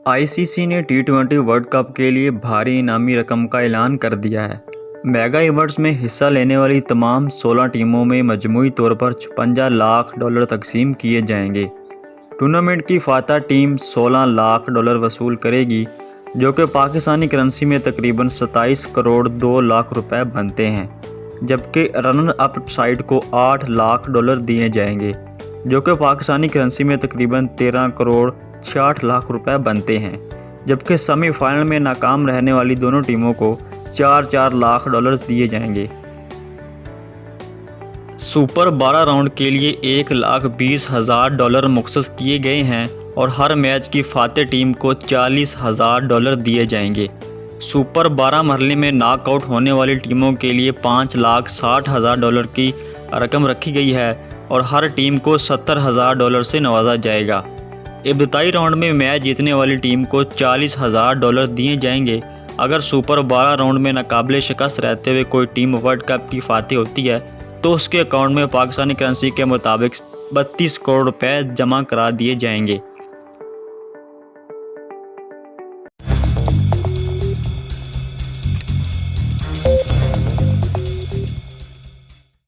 ICC ने टी20 world cup के लिए भारी इनामी रकम का ऐलान कर दिया है। मेगा इवेंट्स में हिस्सा लेने वाली तमाम 16 टीमों में मजमूई तौर पर $56 लाख तकसीम किए जाएंगे। टूर्नामेंट की फातह टीम $16 लाख वसूल करेगी, जो कि पाकिस्तानी करेंसी में तकरीबन 27 करोड़ 2 लाख रुपए बनते हैं, जबकि रनर अप साइड को $8 लाख दिए जाएंगे, जो कि पाकिस्तानी करेंसी में तकरीबन 13 करोड़ 66 लाख रुपए बनते हैं। जबकि सेमीफाइनल में नाकाम रहने वाली दोनों टीमों को 4-4 लाख डॉलर दिए जाएंगे। सुपर 12 राउंड के लिए $1,20,000 मुख्तस किए गए हैं और हर मैच की फातेह टीम को $40,000 दिए जाएंगे। सुपर 12 मरहले में नॉकआउट होने वाली टीमों के लिए $5,60,000 की रकम रखी गई है और हर टीम को $70,000 से नवाजा जाएगा। इब्तदाई राउंड में मैच जीतने वाली टीम को $40,000 दिए जाएंगे। अगर सुपर 12 राउंड में नाकाबिले शिकस्त रहते हुए कोई टीम वर्ल्ड कप की फातेह होती है तो उसके अकाउंट में पाकिस्तानी करेंसी के मुताबिक 32 करोड़ रुपए जमा करा दिए जाएंगे।